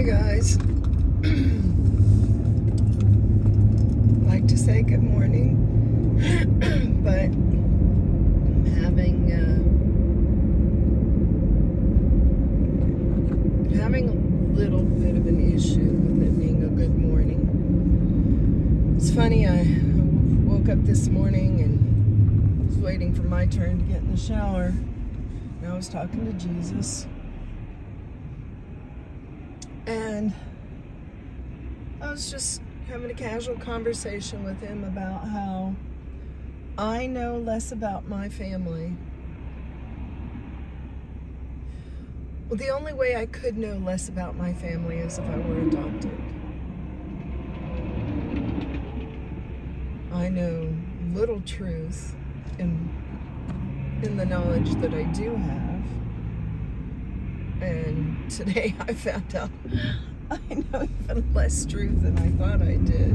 Hey guys, like to say good morning, but I'm having a little bit of an issue with it being a good morning. It's funny, I woke up this morning and was waiting for my turn to get in the shower, and I was talking to Jesus. And I was just having a casual conversation with him about how I know less about my family. Well, the only way I could know less about my family is if I were adopted. I know little truth in the knowledge that I do have. And today I found out I know even less truth than I thought I did.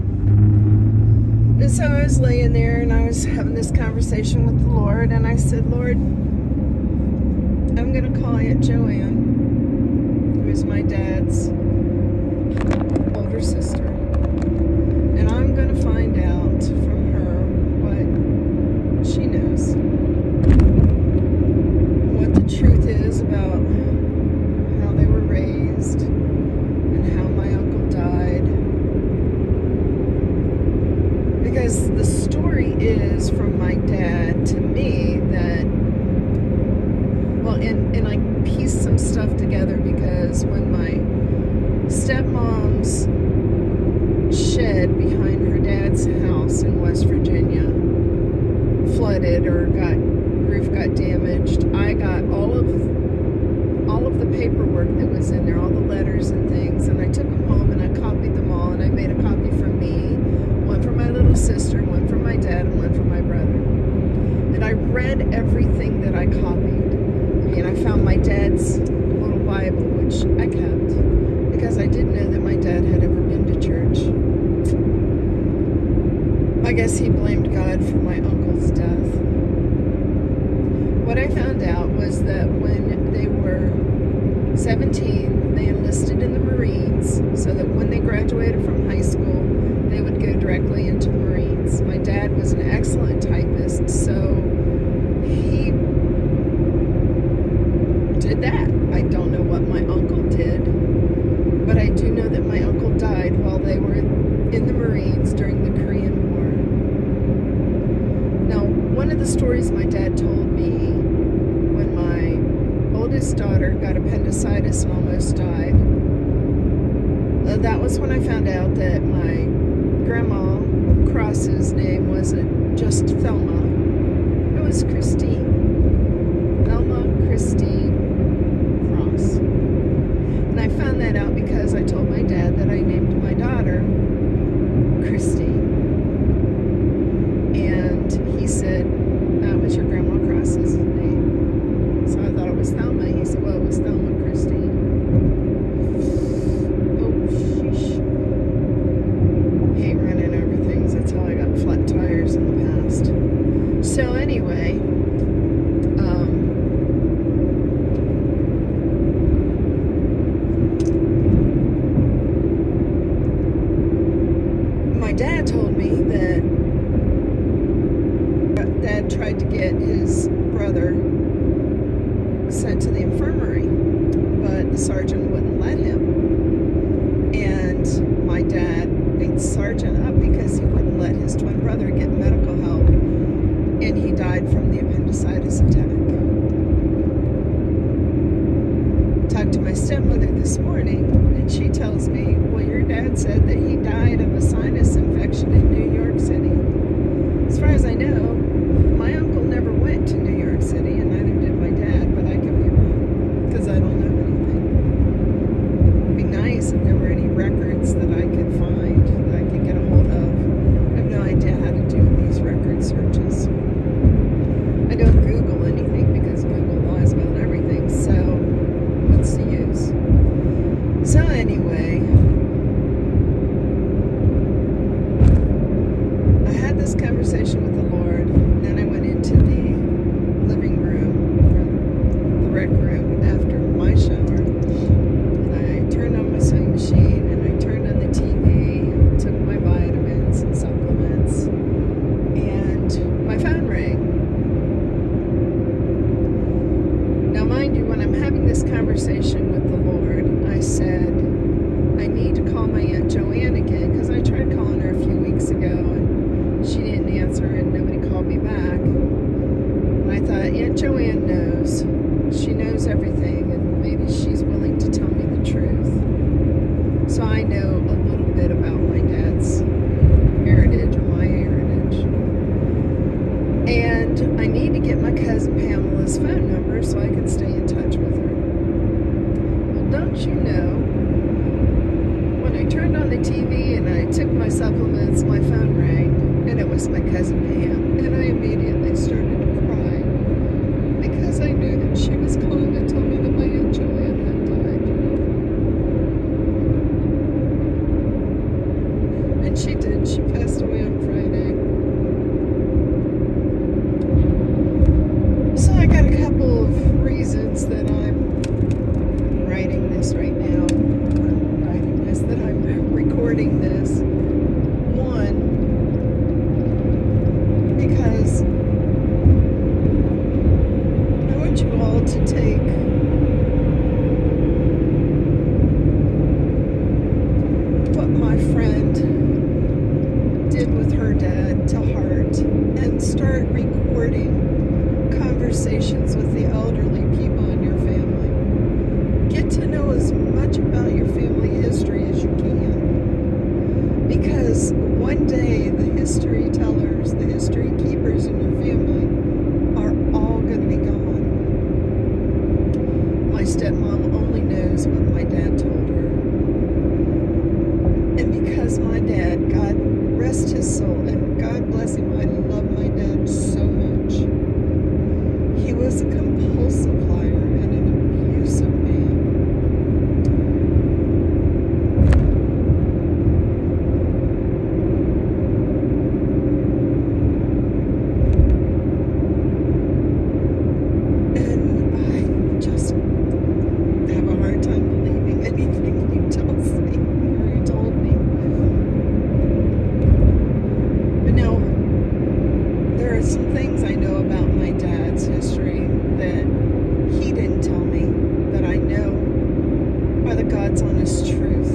And so I was laying there and I was having this conversation with the Lord, and I said, Lord, I'm going to call Aunt Joanne, who is my dad's older sister, and I'm going to find out from her what she knows, what the truth is about how they were raised and how my uncle died. Because the story is from my dad to me that, well, and I pieced some stuff together because when my stepmom's shed behind her dad's house in West Virginia flooded or roof got damaged, I got all of the paperwork that was in there, all the letters and things, and I took them home and I copied them all, and I made a copy for me, one for my little sister, one for my dad, and one for my brother. And I read everything that I copied. I mean, I found my dad's little Bible, which I kept, because I didn't know that my dad had ever been to church. I guess he blamed God for my uncle's death. What I found out was that when they were 17, they enlisted in the Marines so that when they graduated from high school, they would go directly into the Marines. My dad was an excellent typist, so he did that. I don't know what my uncle did, but I do know that my uncle died while they were in the Marines during the Korean War. Now, one of the stories my dad told me when my oldest daughter got appendicitis and almost died, that was when I found out that my grandma Cross's name wasn't just Thelma, it was Christine. Thelma Christine Cross. And I found that out because I told my dad that I named my daughter Christine. And he said, that was your grandma Cross's name. So I thought it was Thelma. He said, well, it was Thelma Christine. Oh, sheesh. I hate running over things. That's how I got flat tires in the past. So anyway, my dad told me that Dad tried to get his brother sent to the infirmary, but the sergeant wouldn't let him. And my dad beat the sergeant up because he wouldn't let his twin brother get medical help, and he died from the appendicitis attack. Talked to my stepmother this morning, and she tells me, well, your dad said that he died of a sinus infection in New York City. As far as I know, my uncle never went to New York City, and neither did my dad, but I could be wrong, because I don't know anything. It'd be nice if there were any records that I could find, that I could get a hold of. I have no idea how to do these record searches. I don't Google anything because Google lies about everything, so what's the use? So anyway, I had this conversation with the Lord, and then I went into the living room having this conversation with the Lord, I said, I need to call my Aunt Joanne again, because I tried calling her a few weeks ago and she didn't answer and nobody called me back. And I thought, Aunt Joanne knows. She knows everything, and maybe she's willing to tell me the truth. So I know a little bit about my dad's heritage, or my heritage. And I need to get my cousin Pamela's phone number so I can stay in touch with her. Well, don't you know, when I turned on the TV and I took my supplements, my phone rang, and it was my cousin Pam, and I immediately started to cry because I knew that she was calling to tell me that my Aunt Joanne had died. And she did. She passed away on Friday. So I got a couple of reasons that I'm writing this right now. That I'm recording this. One, because I want you all to take what my friend did with her dad to heart and start recording conversations with the elderly people in your family. Get to know as much about your family history as you can. Because one day the history tellers, the history keepers in your family are all going to be gone. My stepmom only knows what my dad told her. And because my dad, God rest his soul, and God bless him, I love my dad so much. He was a compulsive liar and an abusive man. Some things I know about my dad's history that he didn't tell me, that I know are the God's honest truth.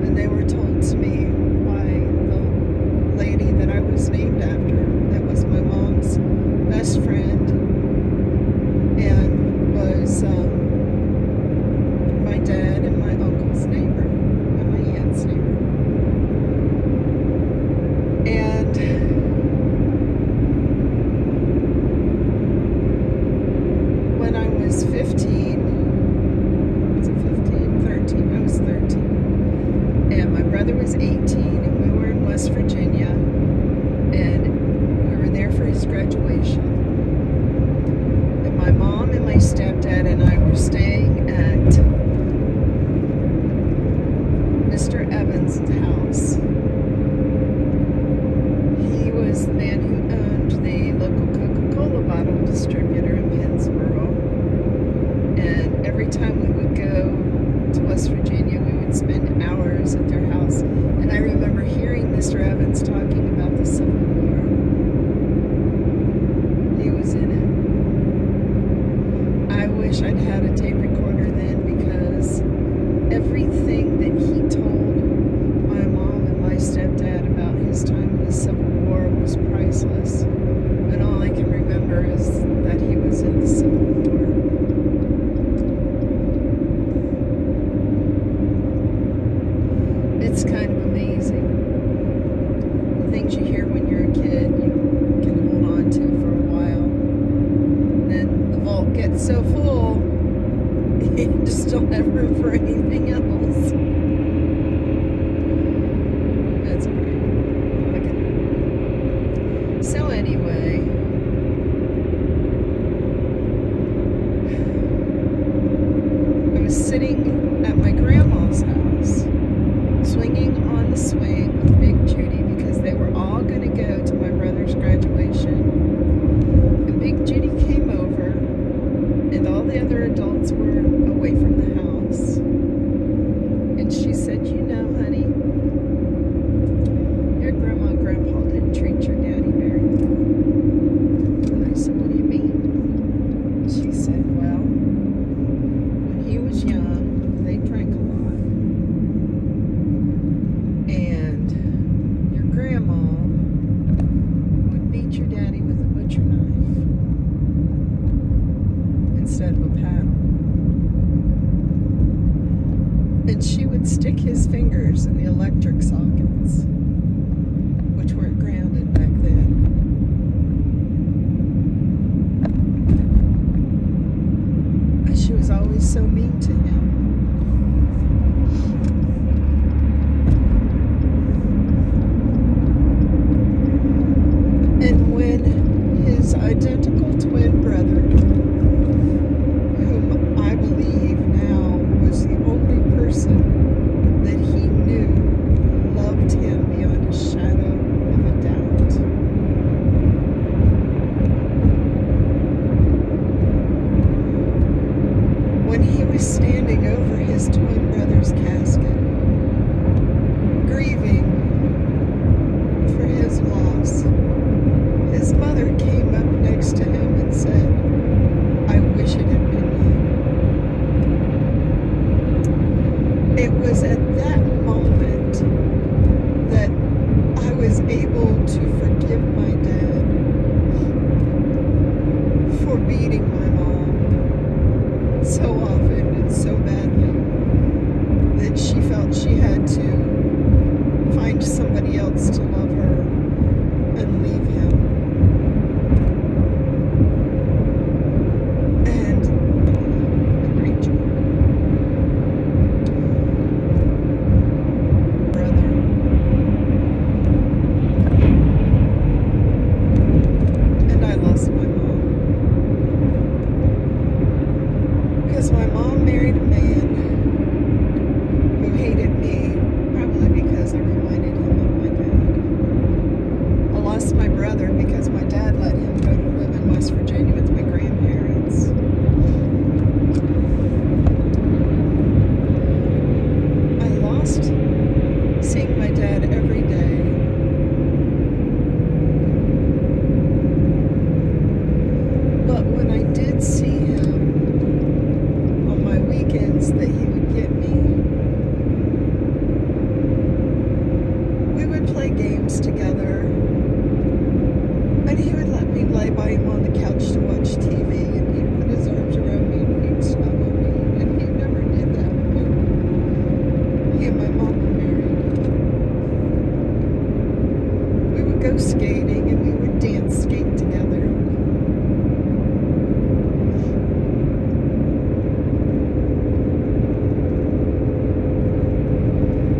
And they were told to me by the lady that I was named after, that was my mom's best friend and was my dad and my uncle's neighbor and my aunt's neighbor. And when I was 15, was it 15? 13, I was 13. And my brother was 18, and we were in West Virginia, and we were there for his graduation. And my mom and my stepdad and I were staying at Mr. Evans' house. He was the man who owned the local Coca-Cola bottle distributor in Pennsboro. And every time we would go to West Virginia, we would spend hours at their house. And I remember hearing Mr. Evans talking about the Civil War. He was in it. I wish I'd had a tape recorder then, because everything that he told my mom and my stepdad about his time in the Civil War was priceless. And all I can remember is that he was in the Civil War. It's kind of amazing. The things you hear when you're a kid, you can hold on to for a while. And then the vault gets so full, you just don't have room for anything else. That's alright. Okay. So anyway, I was sitting at my grandma's house, swinging on the swing with Big Judy, because they were all going to go to my brother's graduation. And Big Judy came over, and all the other adults were away from the house. And she said, "You know, honey, your grandma and grandpa didn't treat your daddy very well." And I said, "What do you mean?" She said, "Well, instead of a paddle. And she would stick his fingers in the electric sockets, which weren't grounded back then. But she was always so mean to him. And when his identical twin brother, whom I believe now was the only person that he knew loved him beyond a shadow of a doubt, when he was standing over his twin brother's casket, grieving for his loss, his mother came up next to him and said, "I wish it had been you." It was at that moment that I was able to forgive my dad for beating my mom so often and so badly that she felt she had to find somebody else to love her and leave him. And agreed. Brother. And I lost my mom. Because my mom married a man who hated me, probably because I reminded him of my dad. I lost my brother because my dad let him go to live in West Virginia with my grandparents. I lost seeing my dad every day. But when I did see him on my weekends that he would get me, we would play games together. And he would let me lay by him on the couch to watch TV, and he'd put his arms around me and he'd snuggle me, and he never did that when he and my mom were married. We would go skating and we would dance skate together.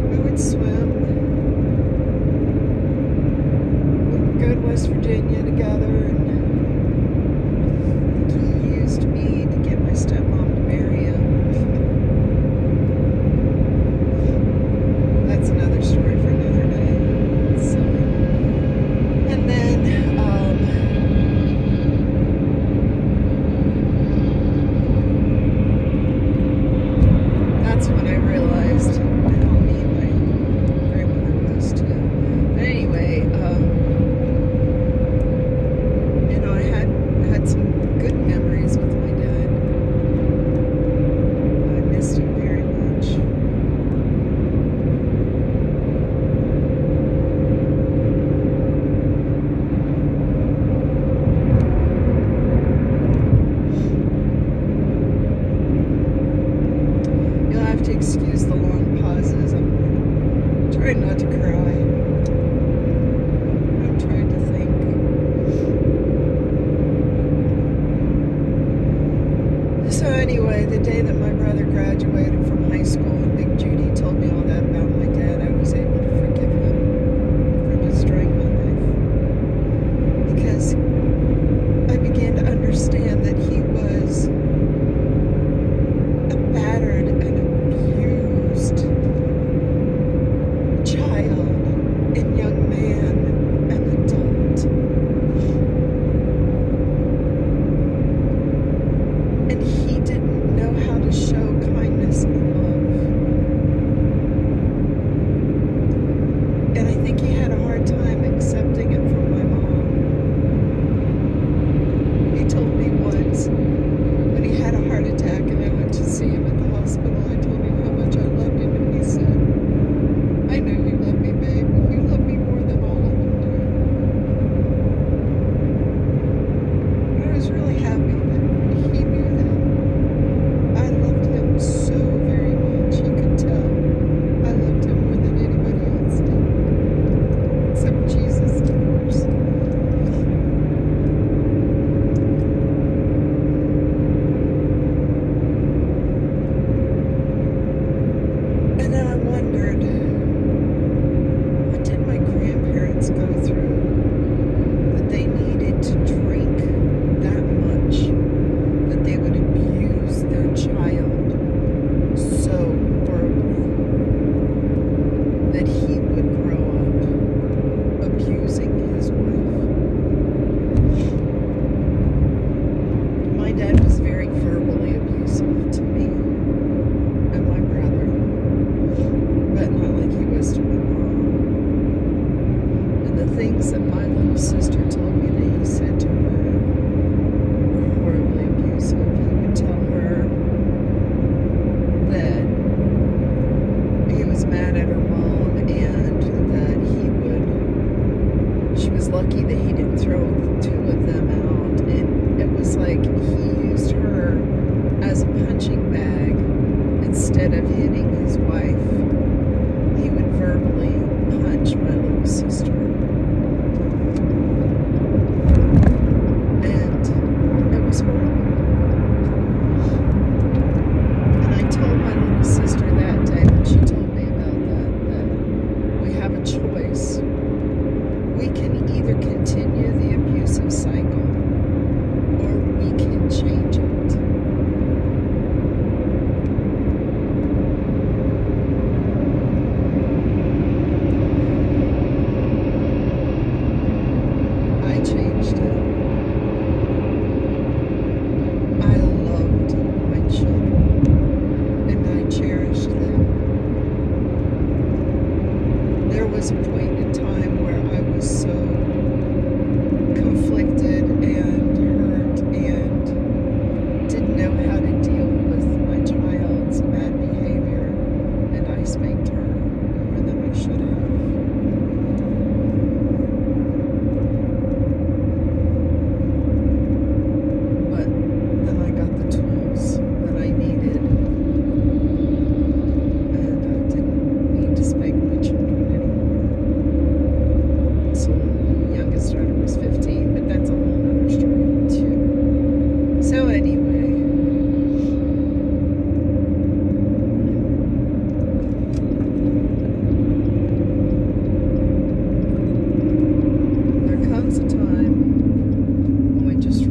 We would swim. Go to West Virginia together, and he used me to get my stepmom to marry him. That's another story for another day. So, and then that's when I realized how mean my grandmother was too. But anyway, I had some good memories with my dad. I missed him very much. You'll have to excuse the long pauses. I'm trying not to cry. I'm trying to think. So anyway, the day that my brother graduated from high school and Big Judy told me all that about my dad, I was able to forgive him for destroying my life. Because I began to understand that he was a battered and abused child and young man and adult. And he didn't know how to show kindness and love. instead of hitting his wife, he would verbally punch my little sister. And it was horrible. And I told my little sister that day when she told me about that we have a choice. We can either continue the abusive cycle or we can change it. I changed it. I loved my children and I cherished them. There was a point in time where I was so conflicted and hurt and didn't know how to deal with my child's bad behavior, and I spanked her more than I should have. But then I got the tools that I needed, and I didn't need to spank my children anymore. So the youngest daughter was 15, but that's a whole other story too. So anyway, there comes a time when we just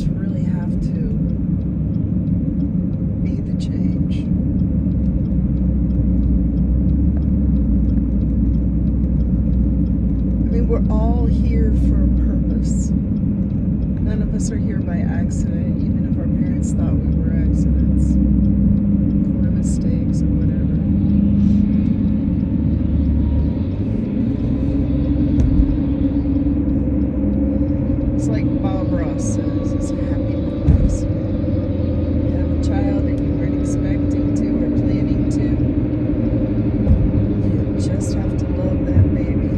really have to be the change. I mean, we're all here for a purpose. None of us are here by accident, even if our parents thought we were accidents. Call them mistakes or whatever. It's like Bob Ross says, it's a happy place. You have a child that you weren't expecting to or planning to. You just have to love that baby.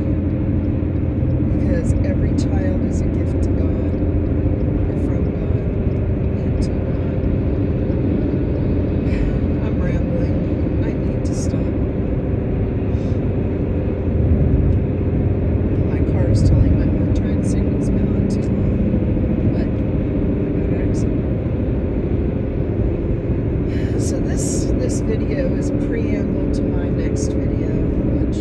Because every child is a gift to God, or from God, and to God. I'm rambling. I need to stop. My car is telling my train signal's been on too long, but I got exit. So this video is a preamble to my next video, which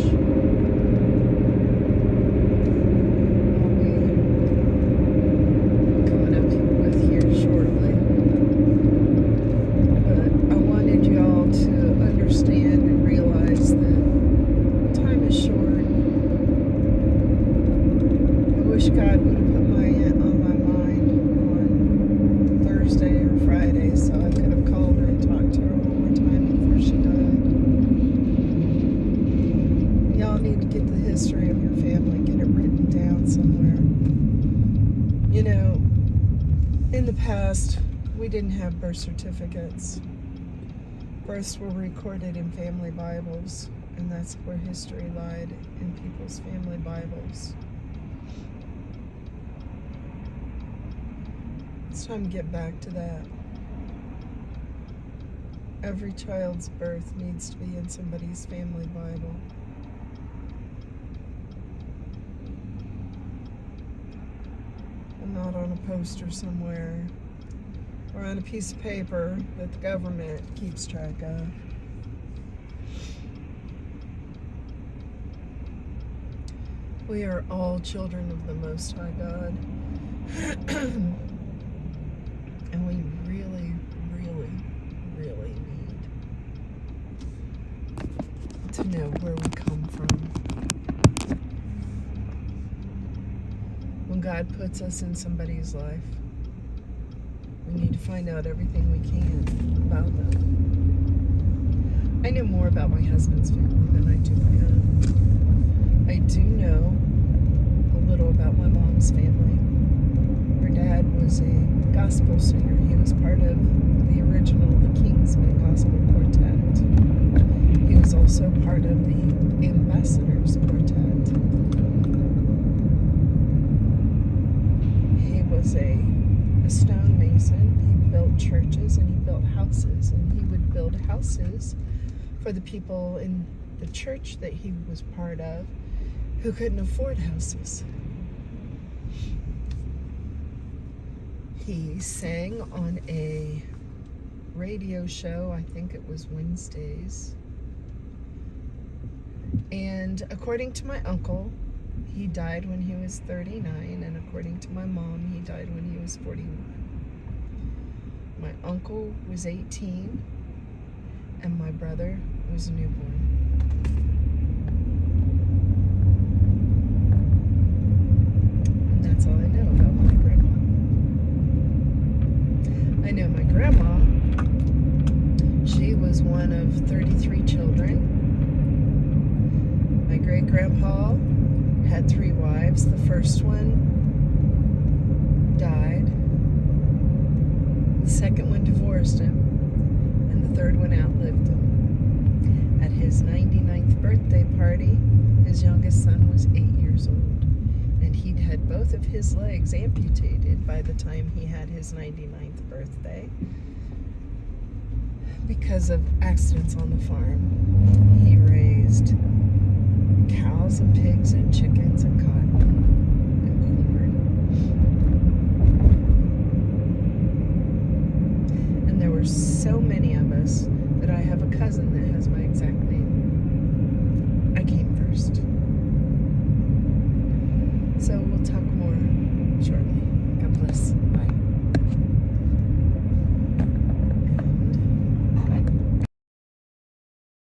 coming up with here shortly. But I wanted y'all to understand and realize that time is short. I wish God would have put my aunt on my mind on Thursday or Friday so I could have called her and talked to her one more time before she died. Y'all need to get the history of your family, get it written down somewhere. You know, in the past, we didn't have birth certificates. Births were recorded in family Bibles, and that's where history lied, in people's family Bibles. It's time to get back to that. Every child's birth needs to be in somebody's family Bible. And not on a poster somewhere or on a piece of paper that the government keeps track of. We are all children of the Most High God. And we really, really, really need to know where we come from. When God puts us in somebody's life, we need to find out everything we can about them. I know more about my husband's family than I do my own. I do know a little about my mom's family. Her dad was a gospel singer. He was part of the original The Kingsmen Gospel Quartet. He was also part of the Ambassadors Quartet. He was a a stonemason. He built churches and he built houses, and he would build houses for the people in the church that he was part of who couldn't afford houses. He sang on a radio show, I think it was Wednesdays. And according to my uncle, he died when he was 39, and according to my mom, he died when he was 41. My uncle was 18, and my brother was a newborn. And that's all I know about my grandma. I know my grandma, she was one of 33 children. My great-grandpa had 3 wives. The first one died. The second one divorced him. And the third one outlived him. At his 99th birthday party, his youngest son was 8 years old. And he'd had both of his legs amputated by the time he had his 99th birthday because of accidents on the farm. He raised cows and pigs and chickens and cotton and corn. And there were so many of us that I have a cousin that has my exact name. I came first. So we'll talk more shortly. God bless. Bye.